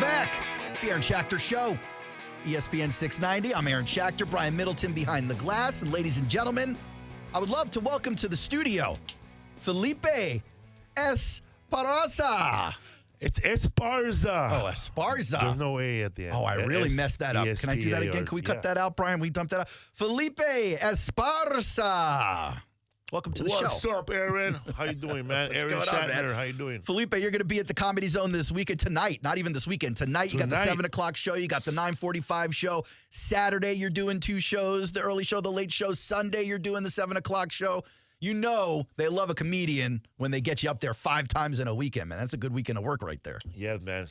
back. It's the Aaron Schachter Show. ESPN 690. I'm Aaron Schachter, Brian Middleton behind the glass. And ladies and gentlemen, I would love to welcome to the studio Felipe Esparza. It's Esparza. Oh, Esparza. There's no A at the end. Oh, I really messed that up. Can I do that again? Can we cut that out, Brian? We dump that out. Felipe Esparza. Welcome to the show. What's up, Aaron? How you doing, man? Aaron Schachter, how you doing? Felipe, you're going to be at the Comedy Zone this weekend, tonight. Not even this weekend. Tonight, you got the 7 o'clock show. You got the 9:45 show. Saturday, you're doing 2 shows, the early show, the late show. Sunday, you're doing the 7 o'clock show. You know they love a comedian when they get you up there 5 times in a weekend, man. That's a good weekend of work right there. Yeah, man.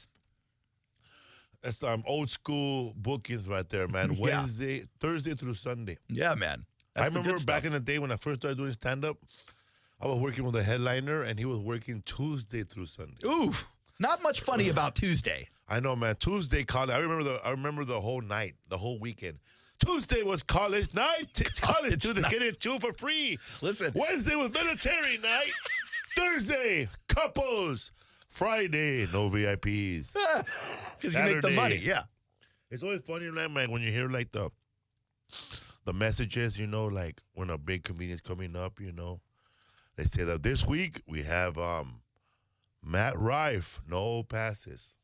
That's old school bookings right there, man. Yeah. Wednesday, Thursday through Sunday. Yeah, man. That's I remember back in the day when I first started doing stand-up, I was working with a headliner, and he was working Tuesday through Sunday. Ooh, not much funny about Tuesday. I know, man. Tuesday college. I remember the whole night, the whole weekend. Tuesday was college night. College Tuesday, get it 2 for free. Listen. Wednesday was military night. Thursday, couples. Friday, no VIPs. Because you make the money, yeah. It's always funny, man, when you hear like the messages, you know, like when a big comedian's coming up, you know. They say that this week we have Matt Rife, no passes.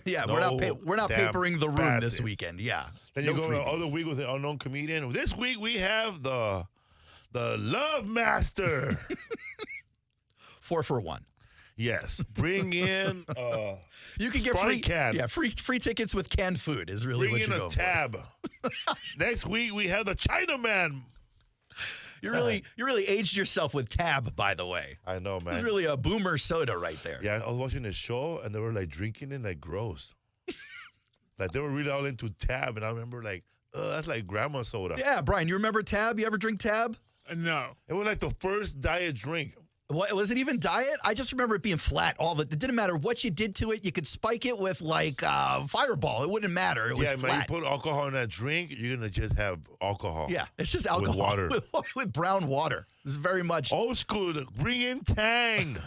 Yeah, No we're not damn papering the room passes. this weekend. Yeah. Then No you go the freebies. other week with an unknown comedian. This week we have the Love Master. 4 for 1. Yes, bring in You can get Sprite free can. Yeah, free tickets with canned food is really bring what in you a go for. tab. Next week we have the Chinaman. You really aged yourself with Tab, by the way. I know, man. It's really a boomer soda right there. Yeah, I was watching a show and they were like drinking it like gross. Like they were really all into Tab, and I remember like, that's like grandma soda. Yeah, Brian, you remember Tab? You ever drink Tab? No. It was like the first diet drink. What, was it even diet? I just remember it being flat. It didn't matter what you did to it. You could spike it with like Fireball. It wouldn't matter. It was Man, flat. you put alcohol in that drink, you're gonna just have alcohol. Yeah, it's just alcohol water. with brown water. This is very much Old school. Bring in Tang.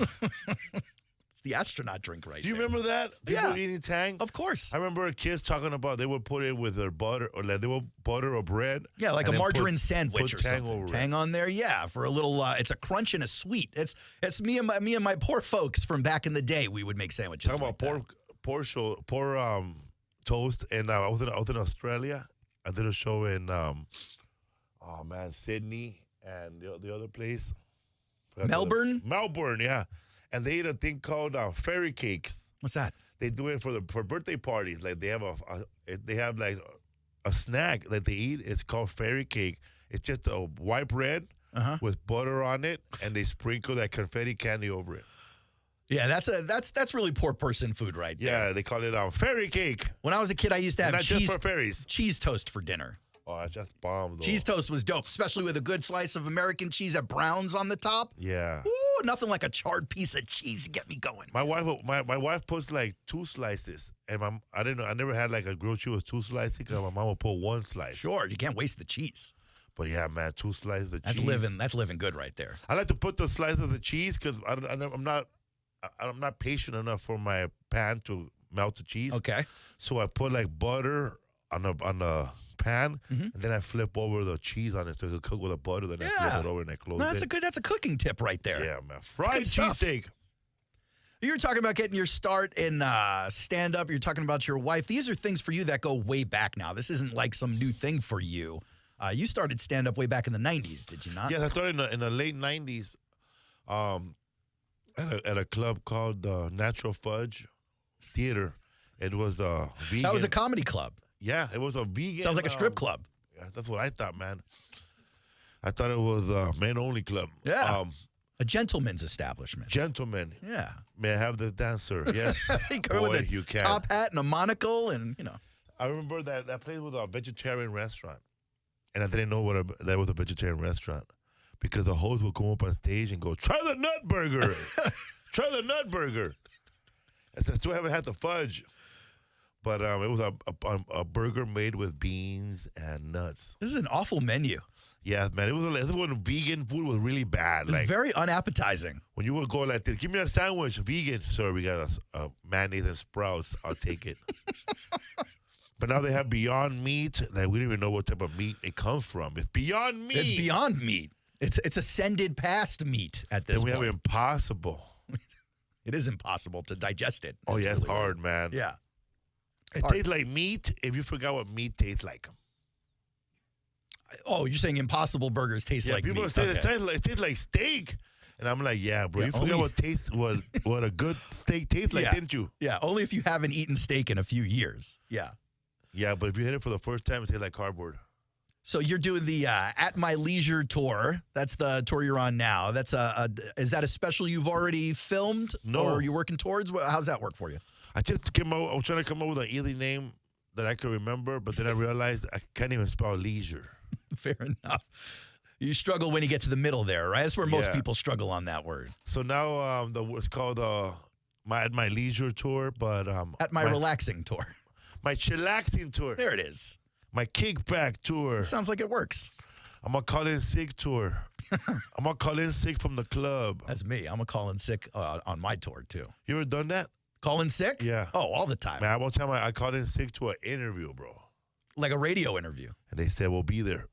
it's the astronaut drink right Do you there. remember that? Yeah. People eating Tang. Of course. I remember kids talking about they would put it with their butter, or like they would butter or bread. Yeah, like and a then margarine put sandwich or Tang something. over Tang it. on there, yeah, for a little. It's a crunch and a sweet. It's me and my poor folks from back in the day. We would make sandwiches. Talking like about poor toast, and I was in Australia. I did a show in Sydney and the other place. that. Melbourne. Melbourne, yeah. And they eat a thing called fairy cakes. What's that? They do it for birthday parties. Like they have like a snack that they eat. It's called fairy cake. It's just a white bread with butter on it, and they sprinkle that confetti candy over it. Yeah, that's really poor person food right there. Yeah, they call it fairy cake. When I was a kid, I used to have Not just for fairies. cheese toast for dinner. Oh, that's just bomb though. Cheese toast was dope, especially with a good slice of American cheese at Brown's on the top. Yeah. Ooh, nothing like a charred piece of cheese to get me going. My wife puts like 2 slices, and I never had like a grilled cheese with 2 slices because my mom would put 1 slice. Sure, you can't waste the cheese. But yeah, man, 2 slices of That's cheese. That's living good right there. I like to put the slice of the cheese because I'm not patient enough for my pan to melt the cheese. Okay. So I put like butter on the pan, and then I flip over the cheese on it so it can cook with the butter. Then I flip it over and I close it. That's a cooking tip right there. Yeah, man. Fried good stuff. cheesesteak. You were talking about getting your start in stand-up. You're talking about your wife. These are things for you that go way back now. This isn't like some new thing for you. You started stand-up way back in the 90s, did you not? Yes, I started in the late 90s at a club called Natural Fudge Theater. It was a vegan. That was a comedy club. Yeah, it was a vegan. Sounds like a strip club. Yeah, that's what I thought, man. I thought it was a men-only club. Yeah. A gentleman's establishment. Gentlemen, Yeah. may I have the dancer? Yes. You go Boy, with a you can. top hat and a monocle and, I remember that place was a vegetarian restaurant. And I didn't know that was a vegetarian restaurant. Because the host would come up on stage and go, try the nut burger. Try the nut burger. I said, still haven't had the fudge. But it was a burger made with beans and nuts. This is an awful menu. Yeah, man. It was when vegan food was really bad. It's very unappetizing. When you would go like this, give me a sandwich, vegan. Sir, we got a mayonnaise and sprouts. I'll take it. But now they have Beyond Meat. Like, we don't even know what type of meat it comes from. It's Beyond Meat. It's Beyond Meat. It's ascended past meat at this point. Then we have Impossible. It is impossible to digest it. Oh, yeah, it's hard, man. Yeah. It tastes like meat if you forgot what meat tastes like. Oh, you're saying Impossible burgers taste like meat. People say it tastes like steak. And I'm like, yeah, bro, you forgot what a good steak tastes like, didn't you? Yeah, only if you haven't eaten steak in a few years. Yeah. Yeah, but if you hit it for the first time, it tastes like cardboard. So you're doing the At My Leisure tour. That's the tour you're on now. That's is that a special you've already filmed? No. Or are you working towards? How's that work for you? I was trying to come up with an easy name that I could remember, but then I realized I can't even spell leisure. Fair enough. You struggle when you get to the middle there, right? That's where most people struggle on that word. So now it's called At My Leisure tour, but At My Relaxing tour. My chillaxing tour. There it is. My kickback tour. Sounds like it works. I'm going to call in sick tour. I'm going to call in sick from the club. That's me. I'm going to call in sick on my tour, too. You ever done that? Call in sick? Yeah. Oh, all the time. Man, one time I called in sick to an interview, bro. Like a radio interview. And they said, we'll be there.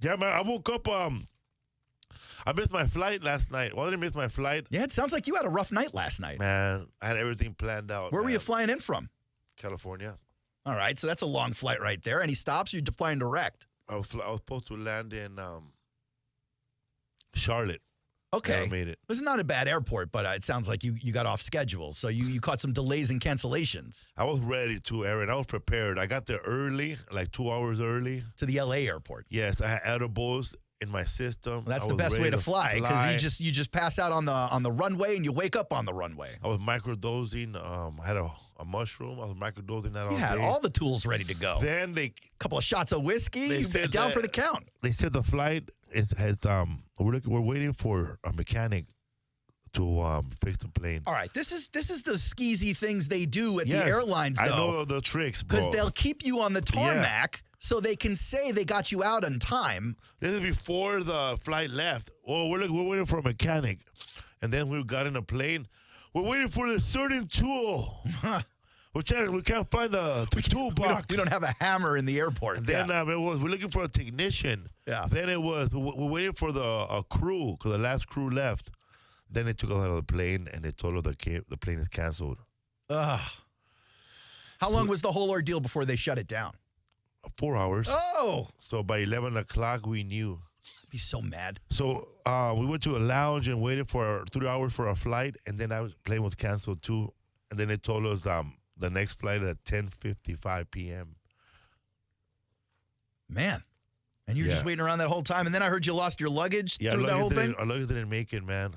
Yeah, man, I woke up, I missed my flight last night. Well, I didn't miss my flight. Yeah, it sounds like you had a rough night last night. Man, I had everything planned out. Where were you flying in from? California. All right, so that's a long flight right there. Any stops? You're flying direct. I was supposed to land in Charlotte. Okay. Never made it. This is not a bad airport, but it sounds like you got off schedule. So you caught some delays and cancellations. I was ready to, Aaron. I was prepared. I got there early, like 2 hours early. To the L.A. airport. Yes, I had edibles in my system. Well, that's the best way to fly because you just pass out on the runway and you wake up on the runway. I was microdosing. I had a mushroom. I was microdosing that all day. You had all the tools ready to go. Then a couple of shots of whiskey, down for the count. They said the flight has we're waiting for a mechanic to fix the plane. All right, this is the skeezy things they do at the airlines, though. I know the tricks, bro. Because they'll keep you on the tarmac so they can say they got you out on time. This is before the flight left. Oh, we're waiting for a mechanic. And then we got in a plane. We're waiting for a certain tool. We can't find a toolbox. We don't have a hammer in the airport. And then we're looking for a technician. Yeah. Then we're waiting for a crew because the last crew left. Then they took us out of the plane and they told us the plane is canceled. How long was the whole ordeal before they shut it down? 4 hours. Oh. So by 11 o'clock, we knew. I'd be so mad. So we went to a lounge and waited for 3 hours for our flight. And then our plane was canceled too. And then they told us the next flight at 10:55 p.m. Man. And you were just waiting around that whole time. And then I heard you lost your luggage through that whole thing? Our luggage didn't make it, man.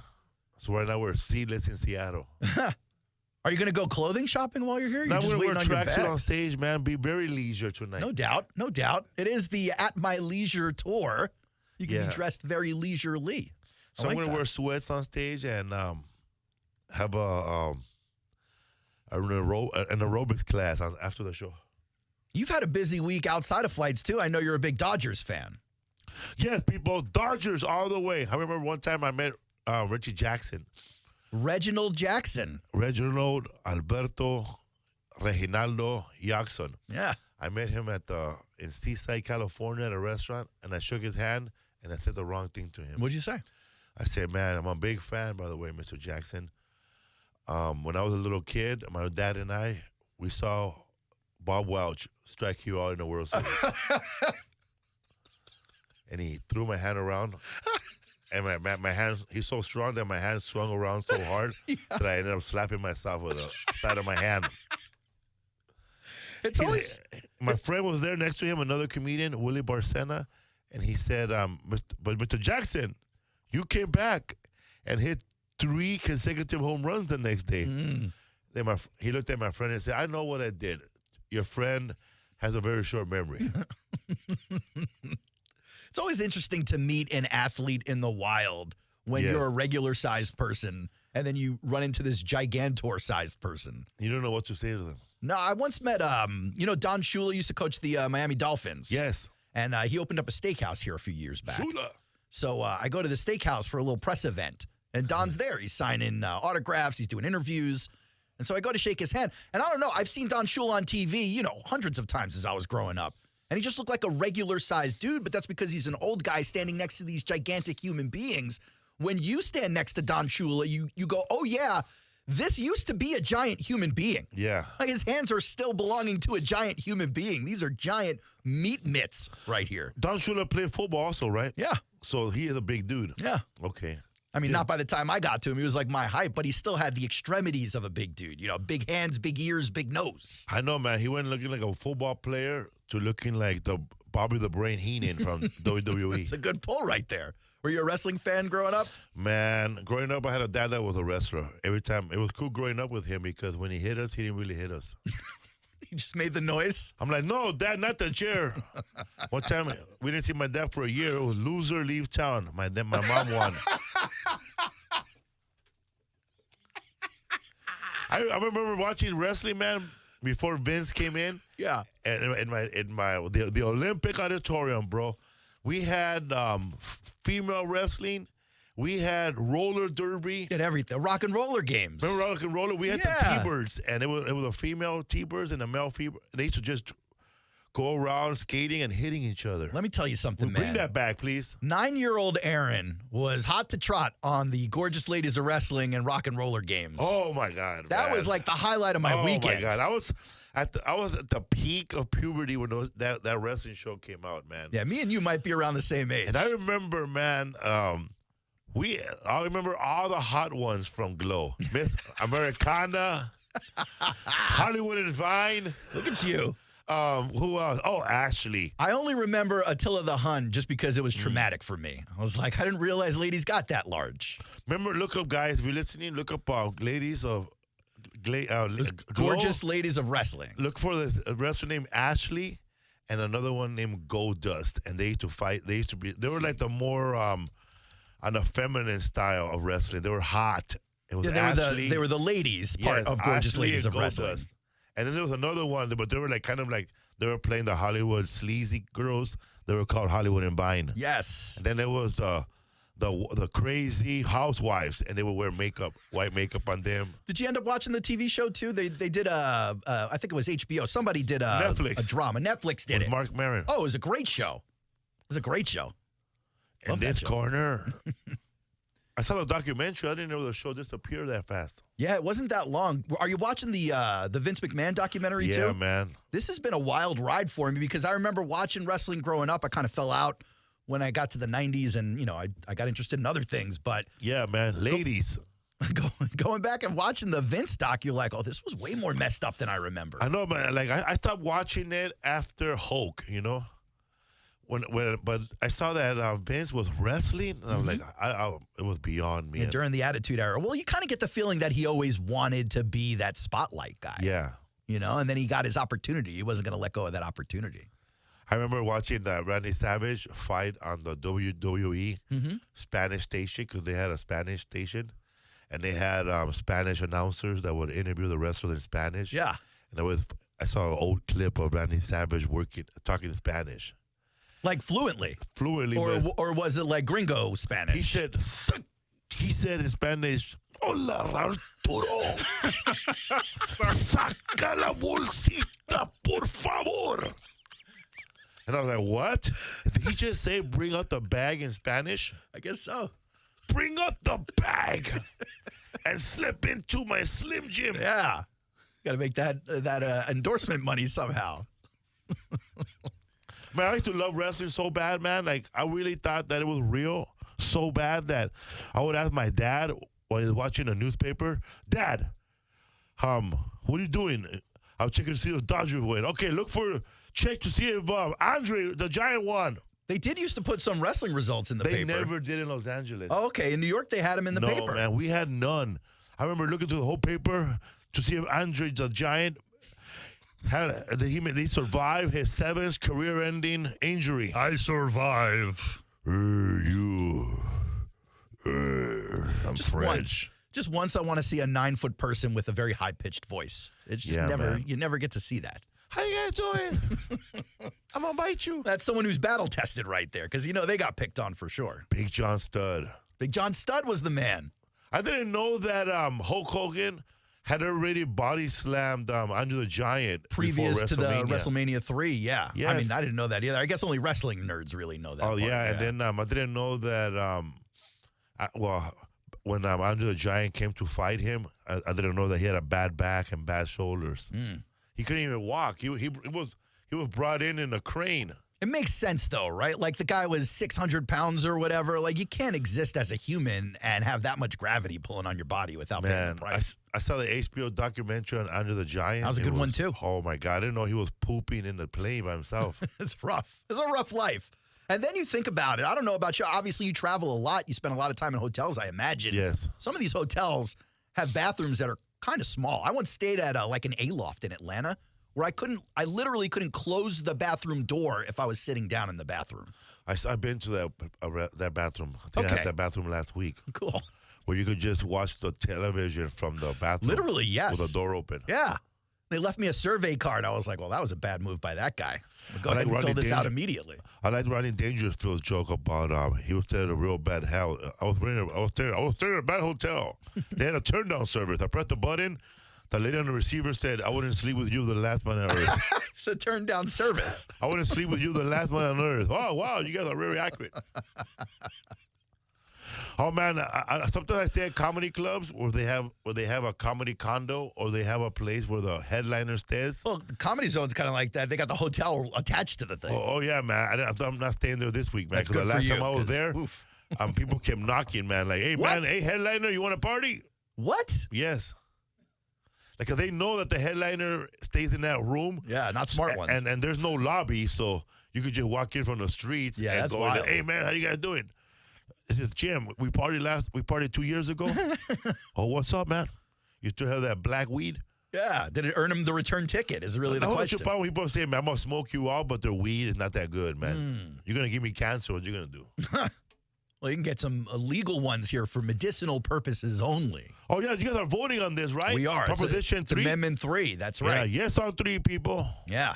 So right now we're seatless in Seattle. Are you going to go clothing shopping while you're here? You're just waiting on your bags. On stage, man. Be very leisure tonight. No doubt. No doubt. It is the At My Leisure tour. You can be dressed very leisurely. So I'm going to wear sweats on stage and have an aerobics class after the show. You've had a busy week outside of flights, too. I know you're a big Dodgers fan. Yes, people. Dodgers all the way. I remember one time I met Reggie Jackson. Reginald Jackson. Reginald Alberto Reginaldo Jackson. Yeah. I met him in Seaside, California at a restaurant, and I shook his hand, and I said the wrong thing to him. What'd you say? I said, man, I'm a big fan, by the way, Mr. Jackson. When I was a little kid, my dad and I, we saw Bob Welch strike you out in the World Series. And he threw my hand around. And my hand, he's so strong that my hand swung around so hard that I ended up slapping myself with the side of my hand. It's always... My friend was there next to him, another comedian, Willie Barcena, and he said, but Mr. Jackson, you came back and hit 3 consecutive home runs the next day. Then he looked at my friend and said, I know what I did. Your friend has a very short memory. It's always interesting to meet an athlete in the wild when you're a regular-sized person, and then you run into this gigantor-sized person. You don't know what to say to them. No, I once met, Don Shula used to coach the Miami Dolphins. Yes. And he opened up a steakhouse here a few years back. Shula. So I go to the steakhouse for a little press event. And Don's there. He's signing autographs. He's doing interviews. And so I go to shake his hand. And I don't know. I've seen Don Shula on TV, hundreds of times as I was growing up. And he just looked like a regular-sized dude, but that's because he's an old guy standing next to these gigantic human beings. When you stand next to Don Shula, you go, oh, yeah, this used to be a giant human being. Yeah. Like his hands are still belonging to a giant human being. These are giant meat mitts right here. Don Shula played football also, right? Yeah. So he is a big dude. Yeah. Okay. I mean, not by the time I got to him. He was like my height, but he still had the extremities of a big dude. Big hands, big ears, big nose. I know, man. He went looking like a football player to looking like the Bobby the Brain Heenan from WWE. It's a good pull right there. Were you a wrestling fan growing up? Man, growing up, I had a dad that was a wrestler. Every time, it was cool growing up with him because when he hit us, he didn't really hit us. He just made the noise? I'm like, no, Dad, not the chair. One time, we didn't see my dad for a year. It was loser, leave town. My mom won. I remember watching wrestling, man, before Vince came in. Yeah. And in the Olympic auditorium, bro, we had female wrestling. We had roller derby. Did everything. Rock and roller games. Remember rock and roller? We had the T-Birds, and it was a female T-Birds and a male T-Bird. They used to just go around skating and hitting each other. Let me tell you something, man. Bring that back, please. 9-year-old Aaron was hot to trot on the Gorgeous Ladies of Wrestling and Rock and Roller games. Oh my God, that was like the highlight of my weekend. Oh my God, I was at the peak of puberty when that wrestling show came out, man. Yeah, me and you might be around the same age. And I remember, man. I remember all the hot ones from Glow. Miss Americana, Hollywood and Vine. Look at you. Who else? Oh, Ashley. I only remember Attila the Hun just because it was traumatic for me. I was like, I didn't realize ladies got that large. Remember, look up, guys, if you're listening, look up ladies of Gorgeous Ladies of Wrestling. Look for the wrestler named Ashley and another one named Goldust. And they used to fight. They were like the more on a feminine style of wrestling. They were hot. It was Ashley. They were the ladies part of Gorgeous Ashley Ladies of Goldust. Wrestling. And then there was another one, but they were like they were playing the Hollywood sleazy girls. They were called Hollywood and Vine. Yes. And then there was the crazy housewives, and they would wear white makeup on them. Did you end up watching the TV show too? They did I think it was HBO. Somebody did a drama. Netflix did with it. Mark Maron. Oh, it was a great show. It was a great show. In this corner. I saw the documentary. I didn't know the show disappeared that fast. Yeah, it wasn't that long. Are you watching the Vince McMahon documentary too? Yeah, man. This has been a wild ride for me because I remember watching wrestling growing up. I kind of fell out when I got to the 90s and, I got interested in other things. But yeah, man, ladies. Going back and watching the Vince doc, you're like, oh, this was way more messed up than I remember. I know, man. Like, I stopped watching it after Hulk, But I saw that Vince was wrestling, and I was like, it was beyond me. Yeah, during the Attitude Era. Well, you kind of get the feeling that he always wanted to be that spotlight guy. Yeah. And then he got his opportunity. He wasn't going to let go of that opportunity. I remember watching Randy Savage fight on the WWE Spanish station because they had a Spanish station, and they had Spanish announcers that would interview the wrestlers in Spanish. Yeah. And I saw an old clip of Randy Savage talking Spanish. Like fluently? Fluently. Or was it like gringo Spanish? He said in Spanish, Hola, Arturo. Saca la bolsita, por favor. And I was like, what? Did he just say bring out the bag in Spanish? I guess so. Bring out the bag and slip into my Slim Jim. Yeah. Got to make that endorsement money somehow. Man, I used to love wrestling so bad, man. Like, I really thought that it was real so bad that I would ask my dad while he was watching a newspaper, Dad, what are you doing? I'll check to see if Dodgers win. Okay, check to see if Andre, the Giant, won. They did used to put some wrestling results in the paper. They never did in Los Angeles. Oh, okay. In New York, they had them in the paper. No, man, we had none. I remember looking through the whole paper to see if Andre, the Giant, he survived his 7th career-ending injury. I survive. I'm just French. Just once I want to see a 9-foot person with a very high-pitched voice. It's just you never get to see that. How you guys doing? I'm going to bite you. That's someone who's battle tested right there because, they got picked on for sure. Big John Studd. Big John Studd was the man. I didn't know that Hulk Hogan had already body slammed Andre the Giant previous to the WrestleMania. WrestleMania 3. Yeah. Yeah. I mean, I didn't know that either. I guess only wrestling nerds really know that. Oh, part. yeah. And then I didn't know that, when Andre the Giant came to fight him, I didn't know that he had a bad back and bad shoulders. He couldn't even walk. He was brought in a crane. It makes sense, though, right? Like, the guy was 600 pounds or whatever. Like, you can't exist as a human and have that much gravity pulling on your body without paying the price. I saw the HBO documentary on Andre the Giant. That was a good one, too. Oh, my God. I didn't know he was pooping in the plane by himself. It's rough. It's a rough life. And then you think about it. I don't know about you. Obviously, you travel a lot. You spend a lot of time in hotels, I imagine. Yes. Some of these hotels have bathrooms that are kind of small. I once stayed at like an A-loft in Atlanta where I literally couldn't close the bathroom door if I was sitting down in the bathroom. I've been to that bathroom. I think I had that bathroom last week. Cool. Where you could just watch the television from the bathroom. Literally, yes. With the door open. Yeah. They left me a survey card. I was like, well, that was a bad move by that guy. Go ahead and fill this out immediately. I like Rodney Dangerfield's joke about he was staying at a real bad house. I was staying at a bad hotel. They had a turn down service. I pressed the button. The lady on the receiver said, I wouldn't sleep with you the last man on earth. It's a turn down service. I wouldn't sleep with you the last man on earth. Oh, wow, you guys are very accurate. Oh, man, sometimes I stay at comedy clubs where they have a comedy condo or they have a place where the headliner stays. Well, the Comedy Zone's kind of like that. They got the hotel attached to the thing. Oh yeah, man. I'm not staying there this week, man. Because the last time I was there, people kept knocking, man. Like, hey, man, hey, headliner, you want a party? What? Yes. Like, 'cause they know that the headliner stays in that room. Yeah, not smart ones. And there's no lobby, so you could just walk in from the streets and that's go wild. in, hey, man, how you guys doing? It's just, Jim, we partied 2 years ago. Oh, what's up, man? You still have that black weed? Yeah. Did it earn him the return ticket is really the question. That's the people say, man, I'm going to smoke you out, but their weed is not that good, man. You're going to give me cancer. What you going to do? Well, you can get some illegal ones here for medicinal purposes only. Oh, yeah. You guys are voting on this, right? We are. Proposition 3? Amendment 3. That's right. Yeah, yes on 3, people. Yeah.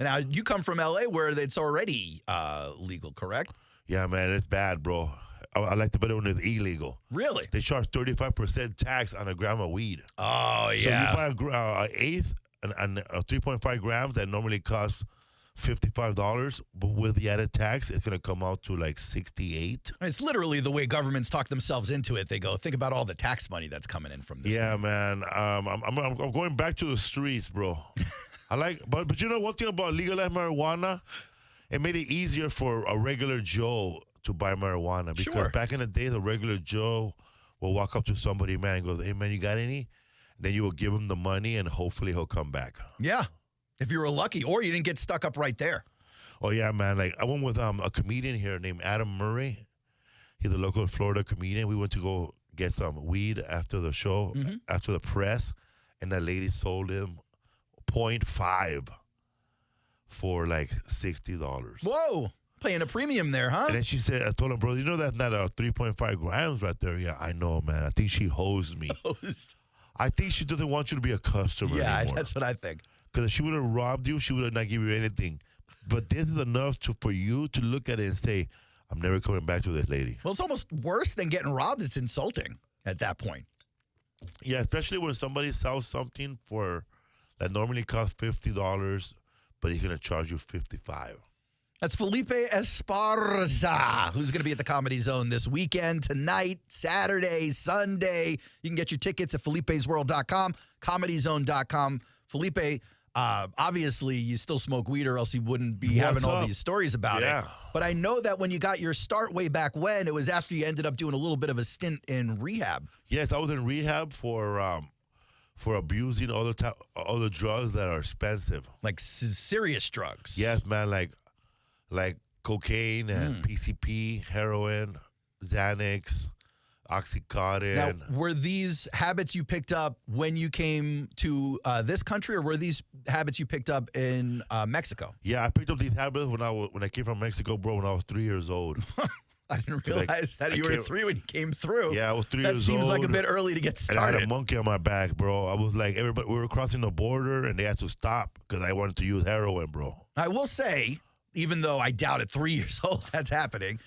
Now, you come from L.A. where it's already legal, correct? Yeah, man. It's bad, bro. I like to bet it when it's illegal. Really? They charge 35% tax on a gram of weed. Oh, yeah. So you buy an eighth and 3.5 grams that normally costs $55, but with the added tax, it's going to come out to like $68. It's literally the way governments talk themselves into it. They go, think about all the tax money that's coming in from this thing. Man. I'm going back to the streets, bro. But you know one thing about legalized marijuana? It made it easier for a regular Joe to buy marijuana because back in the day, the regular Joe will walk up to somebody, man, and go, hey, man, you got any? And then you will give him the money, and hopefully he'll come back. Yeah, if you were lucky, or you didn't get stuck up right there. Oh, yeah, man. Like, I went with a comedian here named Adam Murray. He's a local Florida comedian. We went to go get some weed after the show, after the press, and that lady sold him 0.5 for like $60. Whoa. Paying a premium there, huh? And then she said, I told him, bro, you know that's not a 3.5 grams right there. Yeah, I know, man. I think she hosed me. I think she doesn't want you to be a customer anymore. That's what I think. Because if she would have robbed you, she would have not given you anything. But this is enough for you to look at it and say, I'm never coming back to this lady. Well, it's almost worse than getting robbed. It's insulting at that point. Yeah, especially when somebody sells something that normally costs $50, but he's going to charge you $55. That's Felipe Esparza, who's going to be at the Comedy Zone this weekend, tonight, Saturday, Sunday. You can get your tickets at felipesworld.com, comedyzone.com. Felipe, obviously, you still smoke weed or else you wouldn't be having all these stories about it. But I know that when you got your start way back when, it was after you ended up doing a little bit of a stint in rehab. Yes, I was in rehab for abusing other drugs that are expensive. Like serious drugs. Yes, man, like cocaine and PCP, heroin, Xanax, Oxycontin. Now, were these habits you picked up when you came to this country, or were these habits you picked up in Mexico? Yeah, I picked up these habits when I came from Mexico, bro, when I was 3 years old. I didn't realize that you were 3 when you came through. Yeah, I was 3 years old. That seems like a bit early to get started. And I had a monkey on my back, bro. I was like, everybody, we were crossing the border, and they had to stop because I wanted to use heroin, bro. I will say, even though I doubt at 3 years old that's happening,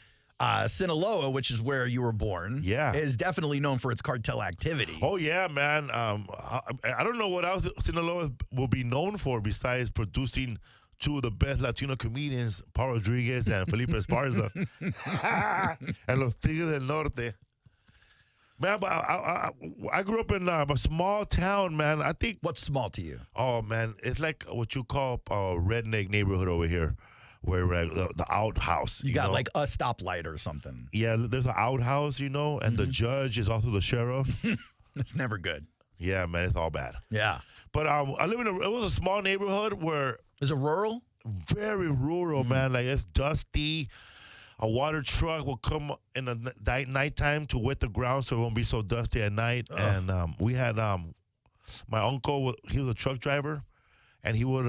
Sinaloa, which is where you were born, is definitely known for its cartel activity. Oh, yeah, man. I don't know what else Sinaloa will be known for besides producing two of the best Latino comedians, Paul Rodriguez and Felipe Esparza. And Los Tigres del Norte. Man, but I grew up in a small town, man. I think. What's small to you? Oh, man. It's like what you call a redneck neighborhood over here, where the outhouse. You got like a stoplight or something. Yeah, there's an outhouse, and the judge is also the sheriff. That's never good. Yeah, man. It's all bad. Yeah. But I live it was a small neighborhood where. Is it rural? Very rural, man. Like, it's dusty. A water truck will come in the nighttime to wet the ground so it won't be so dusty at night. Oh. And we had my uncle, he was a truck driver, and he would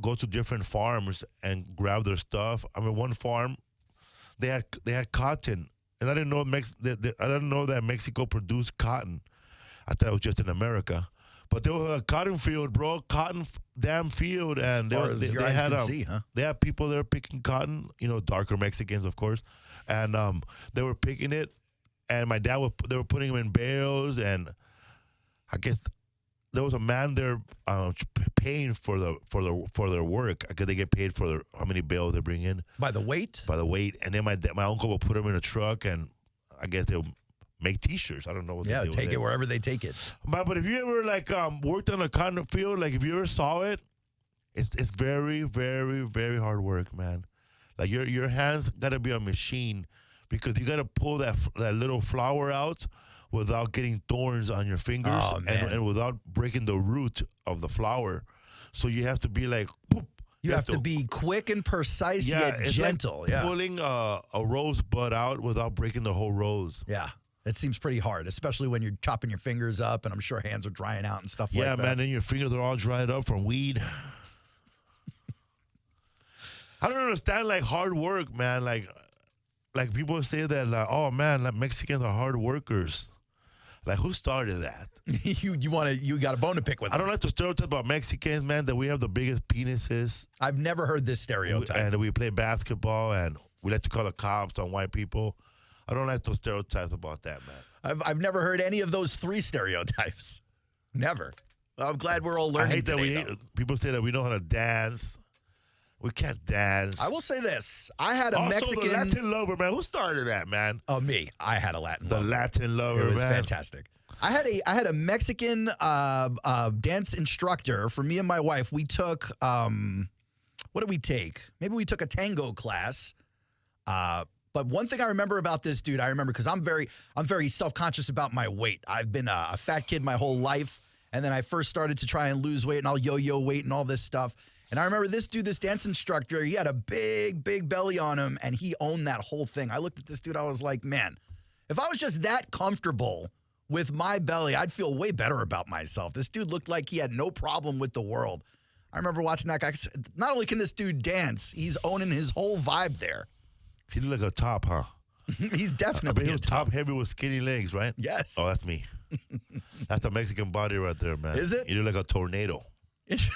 go to different farms and grab their stuff. I mean, one farm, they had cotton. And I didn't know I didn't know that Mexico produced cotton. I thought it was just in America. But there was a cotton field, bro, damn field, and they had people there picking cotton, darker Mexicans, of course, and they were picking it, and my dad they were putting them in bales, and I guess there was a man there paying for their work. I guess they get paid for how many bales they bring in by the weight, and then my uncle will put them in a truck, and I guess they'll make T-shirts. I don't know what they do. Take it wherever they take it. But if you ever worked on a cotton field, if you ever saw it, it's very, very, very hard work, man. Like your hands gotta be a machine because you gotta pull that little flower out without getting thorns on your fingers and without breaking the root of the flower. So you have to be like. Boop, you have to be quick and precise yet gentle. Like pulling a rose bud out without breaking the whole rose. Yeah. It seems pretty hard, especially when you're chopping your fingers up, and I'm sure hands are drying out and stuff like that. Yeah, man, and your fingers are all dried up from weed. I don't understand, hard work, man. Like people say that, oh, man, Mexicans are hard workers. Who started that? you got a bone to pick with them. I don't like to stereotype about Mexicans, man, that we have the biggest penises. I've never heard this stereotype. And we play basketball, and we like to call the cops on white people. I don't like those stereotypes about that, man. I've never heard any of those 3 stereotypes. Never. I'm glad we're all learning today, people say that we know how to dance. We can't dance. I will say this. I had a Mexican... the Latin lover, man. Who started that, man? Oh, me. I had a Latin lover. The Latin lover, man. It was fantastic. I had a Mexican dance instructor for me and my wife. We took... what did we take? Maybe we took a tango class. But one thing I remember about this dude, because I'm very self-conscious about my weight. I've been a fat kid my whole life, and then I first started to try and lose weight, and I'll yo-yo weight and all this stuff. And I remember this dude, this dance instructor, he had a big, big belly on him, and he owned that whole thing. I looked at this dude, I was like, man, if I was just that comfortable with my belly, I'd feel way better about myself. This dude looked like he had no problem with the world. I remember watching that guy. Not only can this dude dance, he's owning his whole vibe there. He looked like a top, huh? He's definitely a top heavy with skinny legs, right? Yes. Oh, that's me. That's a Mexican body right there, man. Is it? You look like a tornado. It's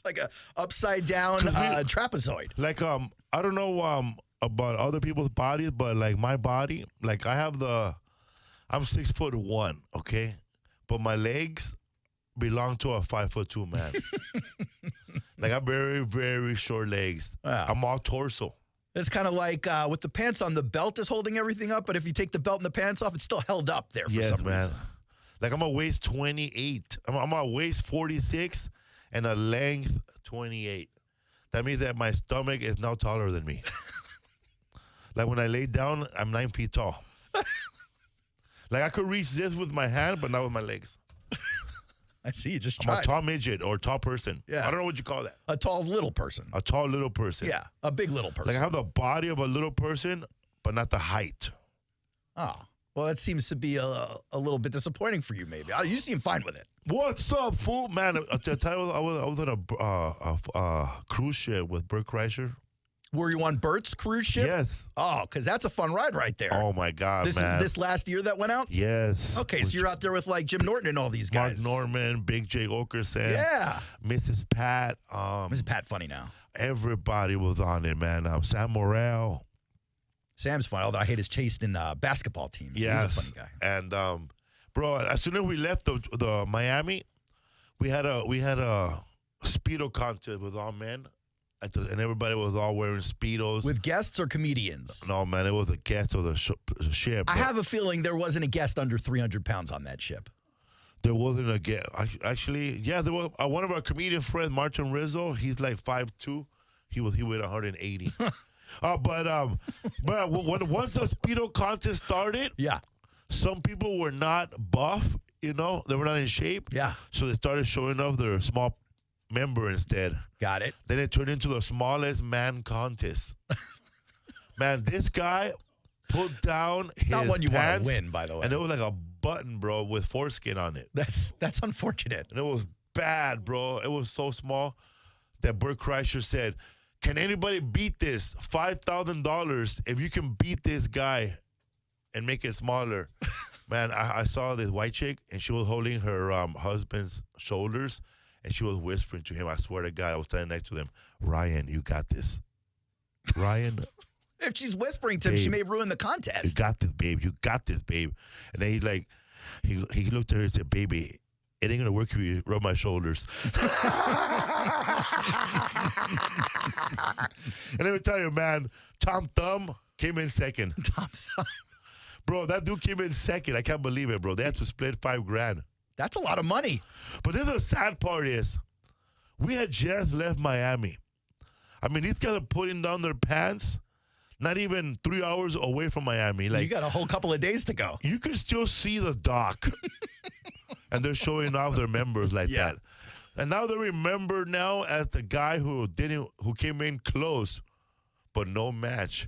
like a upside down trapezoid. I don't know about other people's bodies, but my body, I have I'm 6'1", okay, but my legs belong to a 5'2" man. I have very, very short legs. Wow. I'm all torso. It's kind of like with the pants on, the belt is holding everything up, but if you take the belt and the pants off, it's still held up there for some reason. I'm a waist 28. I'm a waist 46 and a length 28. That means that my stomach is now taller than me. When I lay down, I'm 9 feet tall. I could reach this with my hand, but not with my legs. I see you just I'm tried. a tall midget or tall person. Yeah. I don't know what you call that. A tall little person. A tall little person. Yeah, a big little person. I have the body of a little person, but not the height. Oh, well, that seems to be a little bit disappointing for you, maybe. You seem fine with it. What's up, fool? Man, I was on a cruise ship with Bert Kreischer. Were you on Bert's cruise ship? Yes. Oh, because that's a fun ride right there. Oh, my God, man. This last year that went out? Yes. Okay, so you're out there with like Jim Norton and all these Mark guys. Norman, Big J. Okerson. Yeah. Mrs. Pat. Mrs. Pat funny now. Everybody was on it, man. Sam Morrell. Sam's funny, although I hate his taste in basketball teams. Yes. He's a funny guy. And, bro, as soon as we left the Miami, we had a Speedo contest with all men. And everybody was all wearing Speedos. With guests or comedians? No, man, it was a guest of the ship. I have a feeling there wasn't a guest under 300 pounds on that ship. There wasn't a guest. Actually, yeah, there was one of our comedian friends, Martin Rizzo. He's like 5'2". He weighed 180. But once the Speedo contest started, yeah, some people were not buff. They were not in shape. Yeah, so they started showing off their small member instead. Got it. Then it turned into the smallest man contest. Man, this guy put down his not one you want pants, to win, by the way. and it was like a button, bro, with foreskin on it. That's unfortunate. And it was bad, bro. It was so small that Bert Kreischer said, "Can anybody beat this? $5,000 if you can beat this guy and make it smaller." Man, I saw this white chick, and she was holding her husband's shoulders, and she was whispering to him. I swear to God, I was standing next to them. "Ryan, you got this. Ryan." If she's whispering to him, babe, she may ruin the contest. "You got this, babe. You got this, babe." And then he looked at her and said, "Baby, it ain't gonna work if you rub my shoulders." And let me tell you, man, Tom Thumb came in second. Tom Thumb. Bro, that dude came in second. I can't believe it, bro. They had to split $5,000. That's a lot of money. But then the sad part is, we had just left Miami. I mean, these guys are putting down their pants not even 3 hours away from Miami. You got a whole couple of days to go. You can still see the dock. And they're showing off their members like that. And now they're remembered now as the guy who came in close, but no match.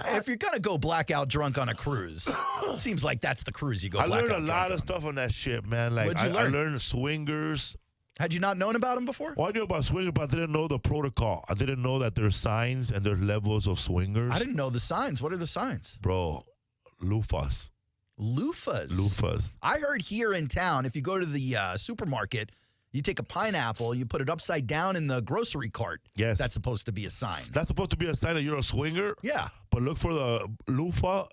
If you're going to go blackout drunk on a cruise, it seems like that's the cruise you go blackout drunk on. I learned a lot of stuff on that ship, man. Like, What'd you learn? I learned swingers. Had you not known about them before? Well, I knew about swingers, but I didn't know the protocol. I didn't know that there's signs and there's levels of swingers. I didn't know the signs. What are the signs? Bro, loofahs. Loofahs? Loofahs. I heard here in town, if you go to the supermarket, you take a pineapple, you put it upside down in the grocery cart. Yes. That's supposed to be a sign. That's supposed to be a sign that you're a swinger. Yeah. But look for the loofah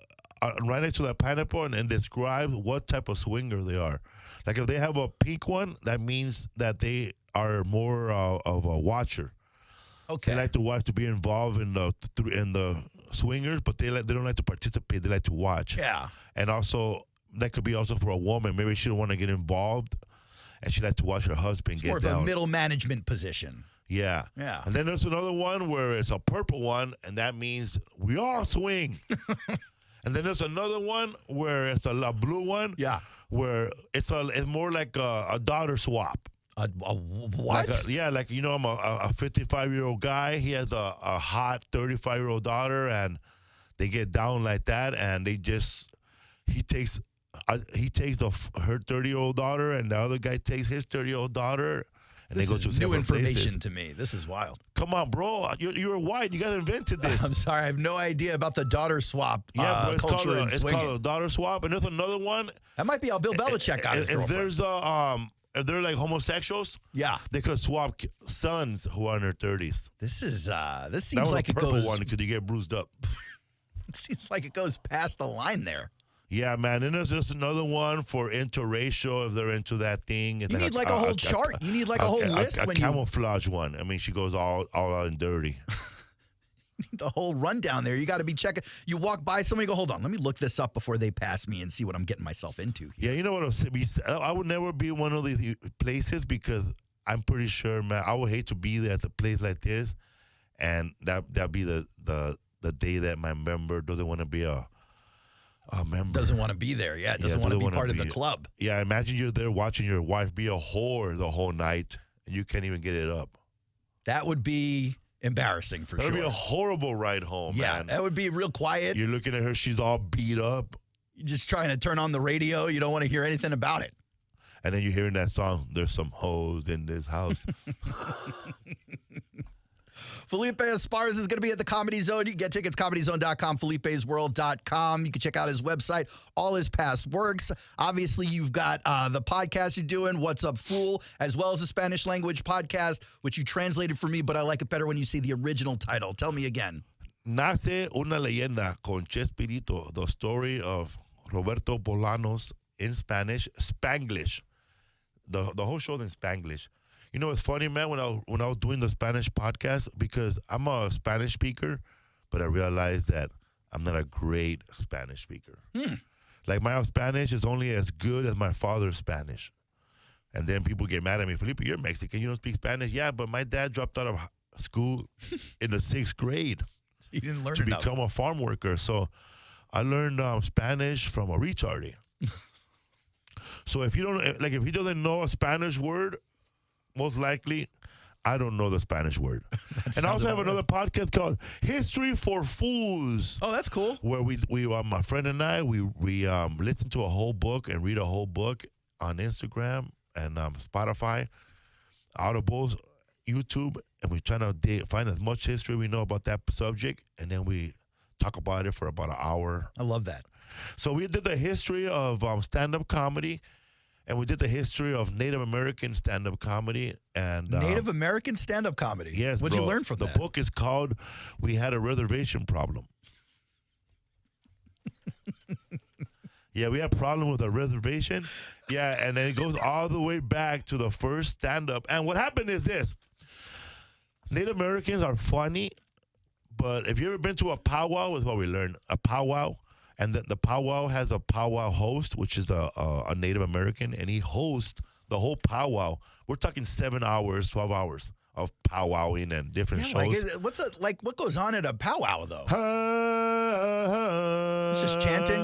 right next to that pineapple and describe what type of swinger they are. Like if they have a pink one, that means that they are more of a watcher. Okay. They like to watch, to be involved in the swingers, but they don't like to participate. They like to watch. Yeah. And also, that could be also for a woman. Maybe she don't want to get involved, and she like to watch her husband get down. It's more of a middle management position. Yeah. Yeah. And then there's another one where it's a purple one, and that means we all swing. And then there's another one where it's a blue one. Yeah. Where it's more like a daughter swap. A what? Like I'm a 55-year-old guy. He has a hot 35-year-old daughter, and they get down like that, and he takes her 30-year-old daughter, and the other guy takes his 30-year-old daughter, and This they go to is new separate information places. to me. This is wild. Come on, bro. You're white. You guys invented this. I'm sorry. I have no idea about the daughter swap But it's culture in it's swinging. called a daughter swap, and there's another one. That might be how Bill Belichick got his If girlfriend. if they're like homosexuals, Yeah. they could swap sons who are in their 30s. This seems That like was a it purple goes. one because you get bruised up. It seems like it goes past the line there. Yeah, man. And there's just another one for interracial if they're into that thing. You need like a whole chart. You need like a whole list a when you camouflage one. I mean, she goes all out and dirty. the whole rundown there. You got to be checking. You walk by somebody, you go, hold on, let me look this up before they pass me and see what I'm getting myself into. Yeah, you know what? I would never be one of these places because I'm pretty sure, man, I would hate to be there at a place like this, and that'd be the day that my member doesn't want to be a member. Doesn't want to be there. Yeah, doesn't want to be part of the club. Yeah, imagine you're there watching your wife be a whore the whole night, and you can't even get it up. That would be embarrassing for That sure. would be a horrible ride home, yeah, man. that would be real quiet. You're looking at her, she's all beat up. You're just trying to turn on the radio. You don't want to hear anything about it. And then you're hearing that song, there's some hoes in this house. Felipe Esparza is going to be at the Comedy Zone. You can get tickets, comedyzone.com, felipesworld.com. You can check out his website, all his past works. Obviously, you've got the podcast you're doing, What's Up, Fool, as well as a Spanish language podcast, which you translated for me, but I like it better when you see the original title. Tell me again. Nace una leyenda con Chespirito, the story of Roberto Bolanos in Spanish, Spanglish. The whole show's in Spanglish. You know, it's funny, man, when I was doing the Spanish podcast, because I'm a Spanish speaker, but I realized that I'm not a great Spanish speaker. Like, my Spanish is only as good as my father's Spanish. And then people get mad at me. Felipe, you're Mexican. You don't speak Spanish. Yeah, but my dad dropped out of school in the 6th grade. He didn't learn to enough. become a farm worker. So I learned Spanish from a retardie. So if he doesn't know a Spanish word, most likely I don't know the Spanish word. And I also have another podcast called History for Fools. Oh, that's cool. Where we my friend and I, we listen to a whole book and read a whole book on Instagram and Spotify, Audibles, YouTube, and we try to find as much history we know about that subject, and then we talk about it for about an hour. I love that. So we did the history of stand-up comedy, and we did the history of Native American stand-up comedy. And Native American stand-up comedy? Yes, What'd you learn from that? The book is called We Had a Reservation Problem. Yeah, we had a problem with a reservation. Yeah, and then it goes all the way back to the first stand-up. And what happened is this. Native Americans are funny, but if you ever been to a powwow, is what we learned. A powwow, and the powwow has a powwow host, which is a Native American, and he hosts the whole powwow. We're talking 7 hours, 12 hours of powwowing and different shows. What goes on at a powwow, though? It's just chanting?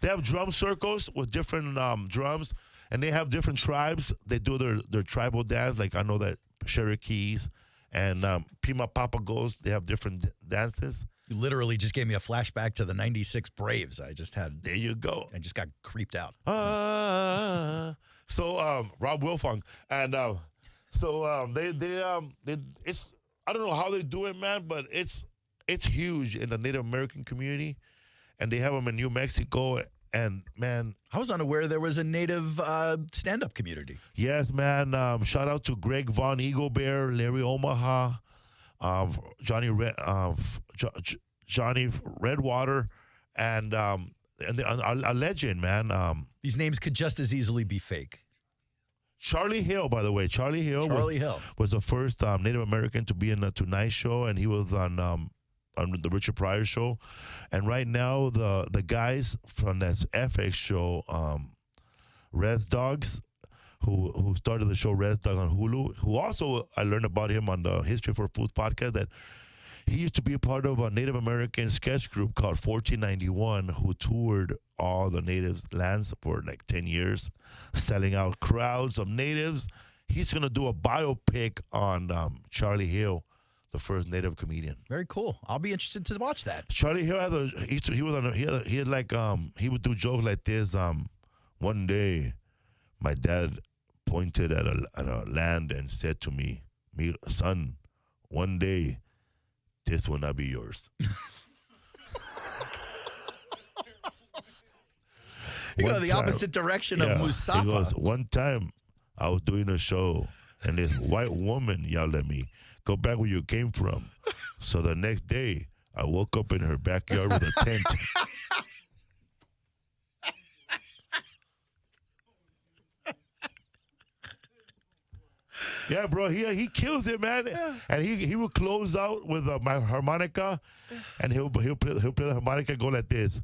They have drum circles with different drums, and they have different tribes. They do their tribal dance. Like, I know that Cherokees and Pima Papagos, they have different dances. You literally just gave me a flashback to the 96 Braves. There you go. I just got creeped out. So Rob Wilfong. And it's, I don't know how they do it, man, but it's huge in the Native American community. And they have them in New Mexico. And, man, I was unaware there was a Native stand-up community. Yes, man. Shout out to Greg Von Eaglebear, Larry Omaha, Johnny Redwater, and a legend, man. These names could just as easily be fake. Charlie Hill, by the way. Charlie Hill was the first Native American to be in the Tonight Show, and he was on the Richard Pryor Show. And right now, the guys from that FX show, Res Dogs, who started the show Res Dogs on Hulu, who also, I learned about him on the History for Foods podcast, that he used to be a part of a Native American sketch group called 1491, who toured all the natives' lands for like 10 years, selling out crowds of natives. He's going to do a biopic on Charlie Hill, the first Native comedian. Very cool. I'll be interested to watch that. Charlie Hill he would do jokes like this. One day, my dad pointed at a land and said to me, son, one day, this will not be yours. You go the opposite direction of Mustafa. He goes, one time, I was doing a show, and this white woman yelled at me, go back where you came from. So the next day, I woke up in her backyard with a tent. Yeah, bro, he kills it, man. Yeah. And he will close out with my harmonica, and he'll play the harmonica, go like this.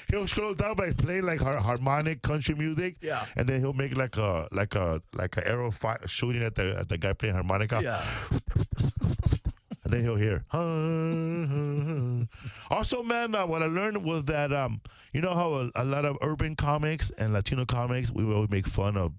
He'll close down by playing like harmonic country music, yeah, and then he'll make like a arrow shooting at the guy playing harmonica, yeah. And then he'll hear. Also, man, what I learned was that you know how a lot of urban comics and Latino comics, we always make fun of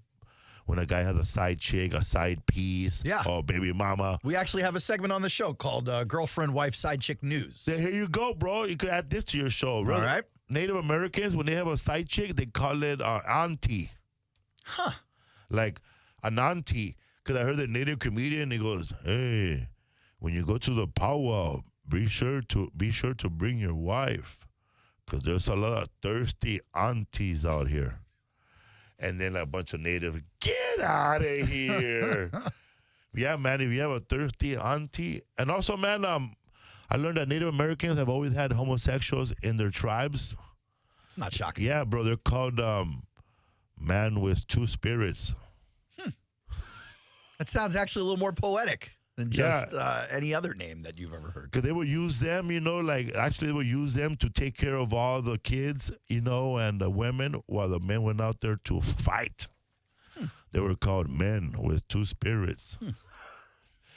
when a guy has a side chick, a side piece, or baby mama. We actually have a segment on the show called Girlfriend, Wife, Side Chick News. Here you go, bro. You could add this to your show. Really. All right. Native Americans, when they have a side chick, they call it auntie. Huh. Like an auntie. Because I heard the native comedian, he goes, hey, when you go to the powwow, be sure to bring your wife. Because there's a lot of thirsty aunties out here. And then a bunch of native, get out of here. Yeah, man, if you have a thirsty auntie. And also, man, I learned that Native Americans have always had homosexuals in their tribes. It's not shocking. Yeah, bro, they're called man with two spirits. That sounds actually a little more poetic than just any other name that you've ever heard. Because they would use them, actually they would use them to take care of all the kids, and the women, while the men went out there to fight. They were called men with two spirits.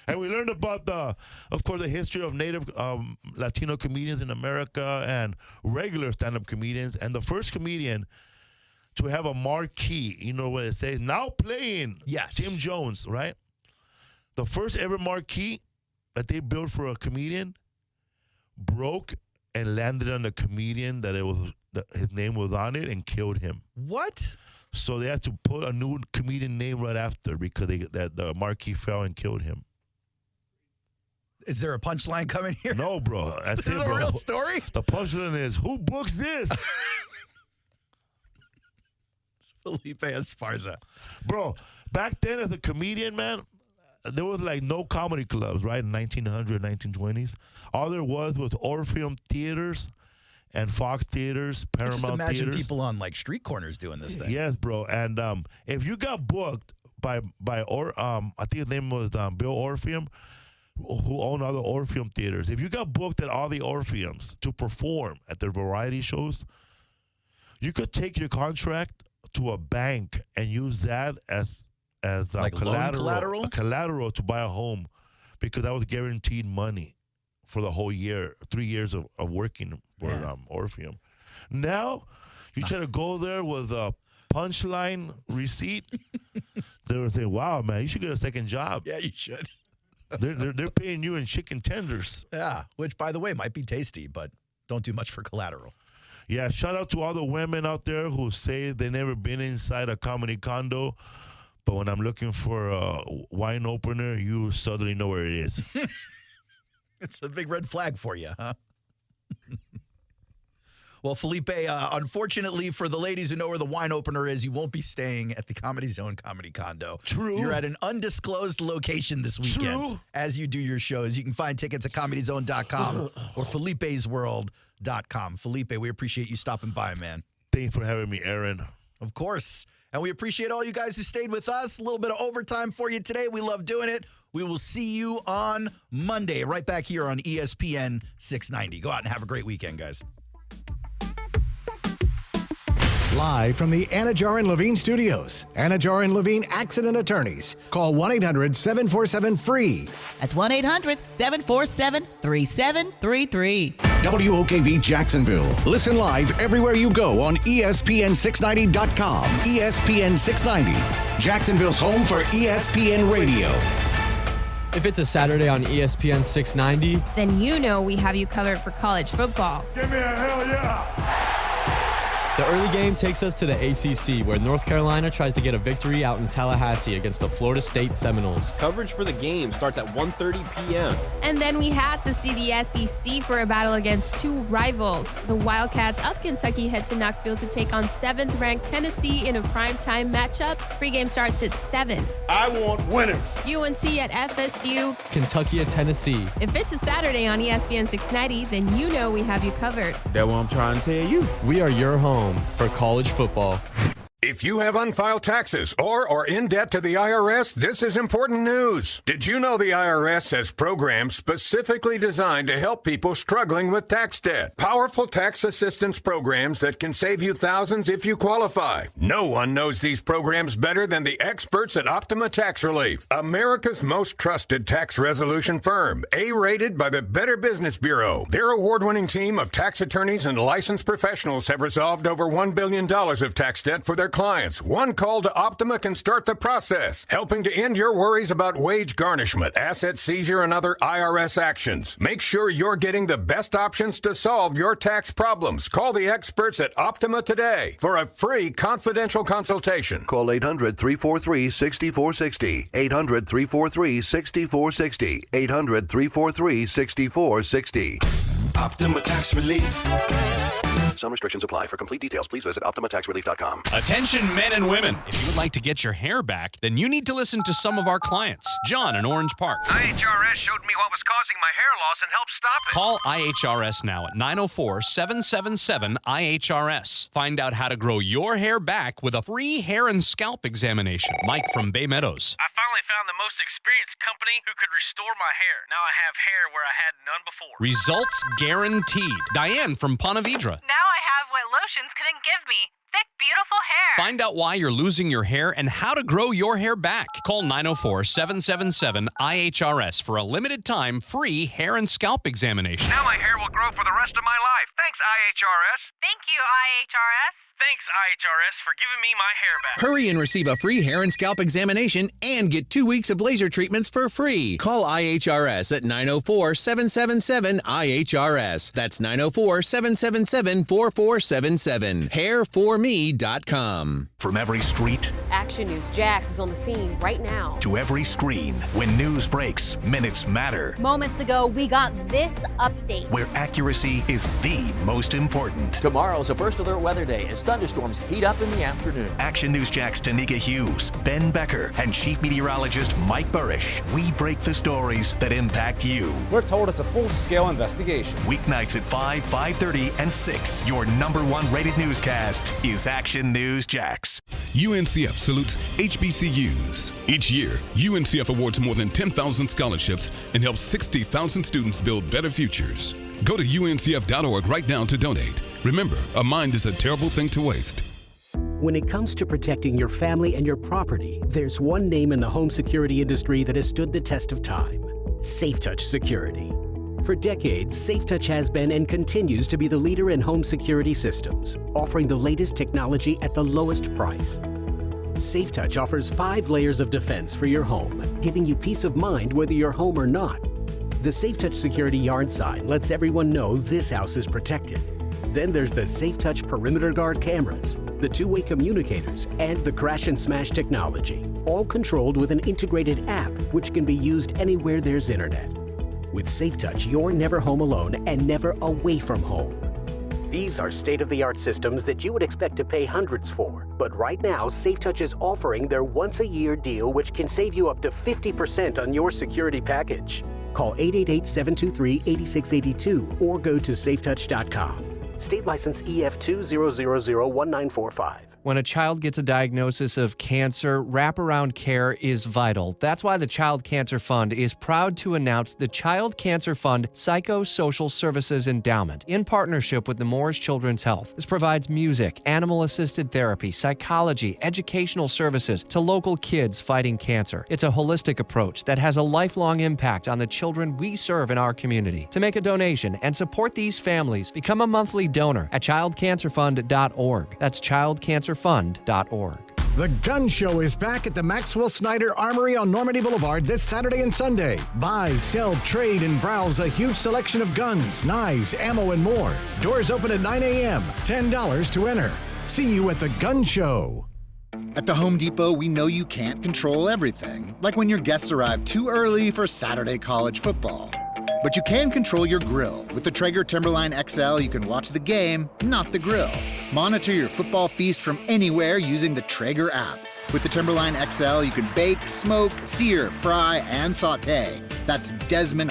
And we learned about of course, the history of native Latino comedians in America and regular stand-up comedians. And the first comedian to have a marquee, when it says, now playing, Tim Jones, right? The first ever marquee that they built for a comedian broke and landed on the comedian that his name was on it and killed him. What? So they had to put a new comedian name right after because the marquee fell and killed him. Is there a punchline coming here? No, bro. That's This is a real story? The punchline is, who books this? Felipe Esparza. Bro, back then as a comedian, man, there was like no comedy clubs, right, in 1900, 1920s. All there was Orpheum theaters and Fox theaters, Paramount Just imagine theaters. people on like street corners doing this thing. Yes, bro. And if you got booked by I think his name was Bill Orpheum, who owned all the Orpheum theaters. If you got booked at all the Orpheums to perform at their variety shows, you could take your contract to a bank and use that as like collateral to buy a home, because that was guaranteed money for the whole year, 3 years of working for Orpheum. Now, you try to go there with a punchline receipt, they would say, wow, man, you should get a second job. Yeah, you should. They're paying you in chicken tenders. Yeah, which, by the way, might be tasty, but don't do much for collateral. Yeah, shout out to all the women out there who say they never been inside a comedy condo, but when I'm looking for a wine opener, you suddenly know where it is. It's a big red flag for you, huh? Well, Felipe, unfortunately for the ladies who know where the wine opener is, you won't be staying at the Comedy Zone Comedy Condo. True. You're at an undisclosed location this weekend as you do your shows. You can find tickets at ComedyZone.com or Felipe'sWorld.com. Felipe, we appreciate you stopping by, man. Thanks for having me, Aaron. Of course. And we appreciate all you guys who stayed with us. A little bit of overtime for you today. We love doing it. We will see you on Monday right back here on ESPN 690. Go out and have a great weekend, guys. Live from the Anajar and Levine Studios, Anajar and Levine Accident Attorneys. Call 1-800-747-FREE. That's 1-800-747-3733. WOKV Jacksonville. Listen live everywhere you go on ESPN690.com. ESPN 690, Jacksonville's home for ESPN Radio. If it's a Saturday on ESPN 690, then you know we have you covered for college football. Give me a hell yeah! the early game takes us to the ACC, where North Carolina tries to get a victory out in Tallahassee against the Florida State Seminoles. Coverage for the game starts at 1:30 p.m. And then we had to see the SEC for a battle against two rivals. The Wildcats of Kentucky head to Knoxville to take on 7th-ranked Tennessee in a primetime matchup. Pregame starts at 7. I want winners. UNC at FSU. Kentucky at Tennessee. If it's a Saturday on ESPN 690, then you know we have you covered. That's what I'm trying to tell you. We are your home for college football. If you have unfiled taxes or are in debt to the IRS, this is important news. Did you know the IRS has programs specifically designed to help people struggling with tax debt? Powerful tax assistance programs that can save you thousands if you qualify. No one knows these programs better than the experts at Optima Tax Relief, America's most trusted tax resolution firm, A-rated by the Better Business Bureau. Their award-winning team of tax attorneys and licensed professionals have resolved over $1 billion of tax debt for their clients, one call to Optima can start the process, helping to end your worries about wage garnishment, asset seizure, and other IRS actions. Make sure you're getting the best options to solve your tax problems. Call the experts at Optima today for a free confidential consultation. Call 800-343-6460. 800-343-6460. 800-343-6460. Optima Tax Relief. Some restrictions apply. For complete details, please visit OptimaTaxRelief.com. Attention men and women. If you would like to get your hair back, then you need to listen to some of our clients. John in Orange Park. IHRS showed me what was causing my hair loss and helped stop it. Call IHRS now at 904-777-IHRS. Find out how to grow your hair back with a free hair and scalp examination. Mike from Bay Meadows. I finally found the most experienced company who could restore my hair. Now I have hair where I had none before. Results guaranteed. Diane from Ponte Vedra. Now I have what lotions couldn't give me. Thick, beautiful hair. Find out why you're losing your hair and how to grow your hair back. Call 904-777-IHRS for a limited time free hair and scalp examination. Now my hair will grow for the rest of my life. Thanks, IHRS. Thank you, IHRS. Thanks, IHRS, for giving me my hair back. Hurry and receive a free hair and scalp examination and get 2 weeks of laser treatments for free. Call IHRS at 904-777-IHRS. That's 904-777-4477. Hairforme.com. From every street, Action News Jax is on the scene right now. to every screen, when news breaks, minutes matter. Moments ago, we got this update. Where accuracy is the most important. Tomorrow's a first alert weather day as thunderstorms heat up in the afternoon. Action News Jack's Tanika Hughes, Ben Becker, and Chief Meteorologist Mike Burrish. We break the stories that impact you. We're told it's a full-scale investigation. Weeknights at 5, 5:30, and 6. Your #1 rated newscast is Action News Jax. UNCF salutes HBCUs. Each year, UNCF awards more than 10,000 scholarships and helps 60,000 students build better futures. Go to uncf.org right now to donate. Remember, a mind is a terrible thing to waste. When it comes to protecting your family and your property, there's one name in the home security industry that has stood the test of time: SafeTouch Security. For decades, SafeTouch has been and continues to be the leader in home security systems, offering the latest technology at the lowest price. SafeTouch offers 5 layers of defense for your home, giving you peace of mind whether you're home or not. The SafeTouch Security Yard sign lets everyone know this house is protected. Then there's the SafeTouch Perimeter Guard cameras, the two-way communicators, and the crash and smash technology, all controlled with an integrated app which can be used anywhere there's internet. With SafeTouch, you're never home alone and never away from home. These are state-of-the-art systems that you would expect to pay hundreds for. But right now, SafeTouch is offering their once-a-year deal which can save you up to 50% on your security package. Call 888-723-8682 or go to safetouch.com. State license EF2000195. When a child gets a diagnosis of cancer, wraparound care is vital. That's why the Child Cancer Fund is proud to announce the Child Cancer Fund Psychosocial Services Endowment in partnership with the Moores Children's Health. This provides music, animal-assisted therapy, psychology, educational services to local kids fighting cancer. It's a holistic approach that has a lifelong impact on the children we serve in our community. To make a donation and support these families, become a monthly donor at childcancerfund.org. That's childcancerfund.org. The Gun Show is back at the Maxwell Snyder Armory on Normandy Boulevard this Saturday and Sunday. Buy, sell, trade, and browse a huge selection of guns, knives, ammo, and more. Doors open at 9 a.m. $10 to enter. See you at the Gun Show. At the Home Depot, we know you can't control everything, like when your guests arrive too early for Saturday college football. But you can control your grill. With the Traeger Timberline XL, you can watch the game, not the grill. Monitor your football feast from anywhere using the Traeger app. With the Timberline XL, you can bake, smoke, sear, fry, and saute. That's Desmond